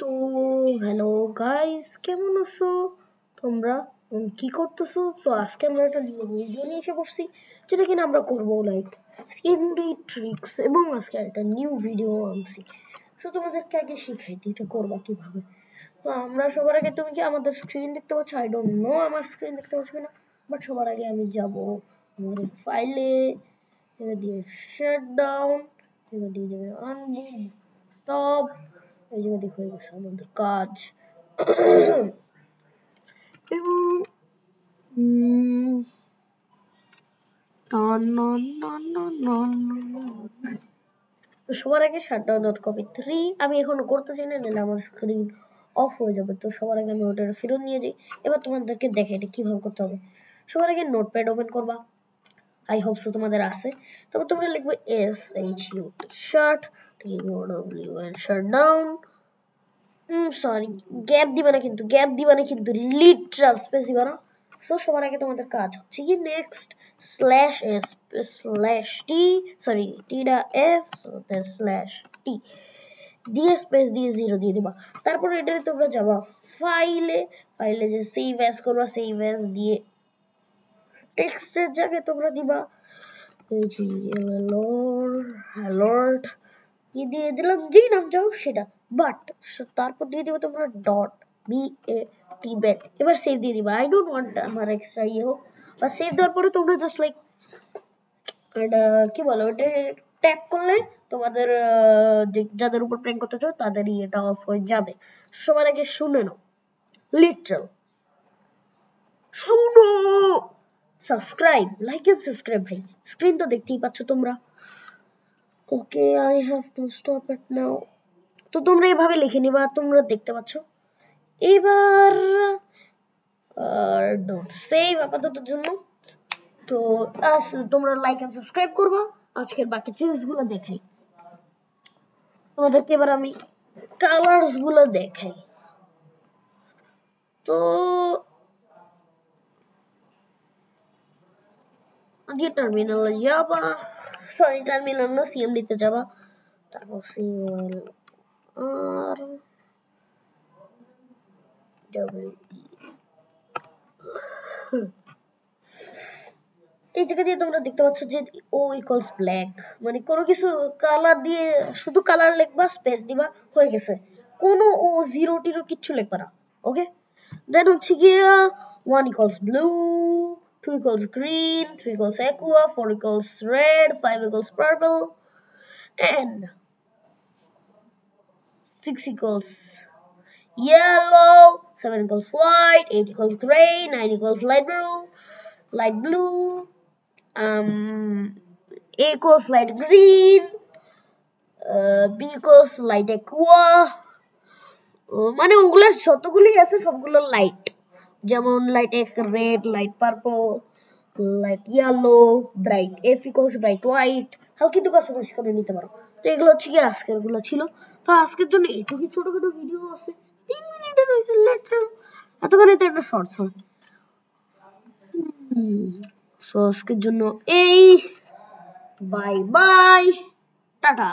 তো hello guys, কেমন আছো তোমরা? কি করতেছো? তো আজকে আমরা একটা ভিডিও নিয়ে এসে পড়ছি, যেটা কিনা আমরা করবো লাইক স্কিনডি ট্রিক্স, এবং আজকে একটা নিউ ভিডিও আনছি। তো তোমাদেরকে আগে শিখাই এটা করবা কিভাবে। তো আমরা সবার আগে, তুমি কি আমাদের স্ক্রিন দেখতে পাচ্ছ? আই ডোন্ট নো আমার স্ক্রিন দেখতে পাচ্ছ কিনা, বাট সবার আগে আমি যাব আমাদের ফাইলে, এটা দিয়ে শাট ডাউন, এটা দিয়ে আনবুক স্টপ, এই জায়গা দিয়ে হয়ে গেছে আমাদের কাজ। এবং তো সবার আগে শাটডাউন ডট কপি 3 আমি এখনো করতেছি না, নাহলে আমার স্ক্রিন অফ হয়ে যাবে। তো সবার আগে আমি ওটা ফেরত নিয়ে যাই। এবার তোমাদেরকে দেখাই এটা কিভাবে করতে হবে। সবার আগে নোটপ্যাড ওপেন করবা, আই হোপ সো তোমাদের আছে। তবে তোমরা লিখবে SHU শাট শাটডাউন, সরি গ্যাপ দিবা না, কিন্তু গ্যাপ দিবা না, কিন্তু লিটারাল স্পেস দিবা না। সো সবার আগে তোমাদের কাজ হচ্ছে কি next slash S slash T, sorry টিটা এফ, স্ল্যাশ টি দিয়ে স্পেস দিয়ে 0 দিয়ে দিবা। তারপরে এটাতে তোমরা যাবা ফাইলে, ফাইলে যে সেভ অ্যাজ করবা, সেভ অ্যাজ দিয়ে টেক্সটের জায়গায় তোমরা দিবা হ্যালোর্ড কি দিয়ে দিলাম, যেই নাম চাও সেটা, বাট তারপর দিয়ে দিবে তোমরা ডট BAT ব্যাট। এবার সেভ দিয়ে দিবা। আই ডোন্ট ওয়ান্ট আমার এক্সট্রা ইয়ে হোক, বা সেভ দেওয়ার পরে তোমরা জাস্ট লাইক কি বলো, ওটা ট্যাপ করলে তোমাদের যাদের উপর প্র্যাঙ্ক করতে চাও তাদের ইয়েটা অফ হয়ে যাবে। সবার আগে শুনে নাও, লিটারাল শুনো, সাবস্ক্রাইব, লাইক এন্ড সাবস্ক্রাইব। ভাই স্ক্রিন তো দেখতেই পাচ্ছ তোমরা। Okay, I have to stop it now. তো তোমরা এভাবে লিখে নিবা, তোমরা দেখতে পাচ্ছ। এবার ডোন্ট সেভ আপাতত জন্য। তো তোমরা লাইক এন্ড সাবস্ক্রাইব করবা। আজকের বাকি ট্রিক্স গুলো দেখাই তোমাদেরকে। এবার আমি কালার্স গুলো দেখাই। তো আগে টার্মিনালে যাবা, সরি টার্মিনাল না, CMD তে যাবা। তারপর CLR এই জায়গা দিয়ে তোমরা দেখতে পাচ্ছ যে O ইকুয়ালস ব্ল্যাক, মানে কোনো কিছু কালার দিয়ে শুধু কালার লিখবা, স্পেস দিবা, হয়ে গেছে। কোনো ও জিরো টিরো কিচ্ছু লিখবা না। ওকে, দেন হচ্ছে গিয়ে 1 equals blue, 2 equals green, 3 equals aqua, 4 equals red, 5 equals purple, and 6 equals yellow, 7 equals white, 8 equals gray, 9 equals light blue, A equals light green, B equals light aqua, মানে ওগুলো যতগুলি আছে সবগুলো লাইট, যেমন light red, light purple, light yellow, bright F equals bright white, হালকা একটু customise করে নিতে পারো। তো এগুলো হচ্ছে কি আজকের গুলো ছিল। তো আজকের জন্য এইটুকু ছোটখাটো ভিডিও আছে, 3 মিনিটের হয়েছে, লেটারাল এতখানি তো একটা শর্টস হয়। সো আজকের জন্য এই, বাই বাই, টাটা।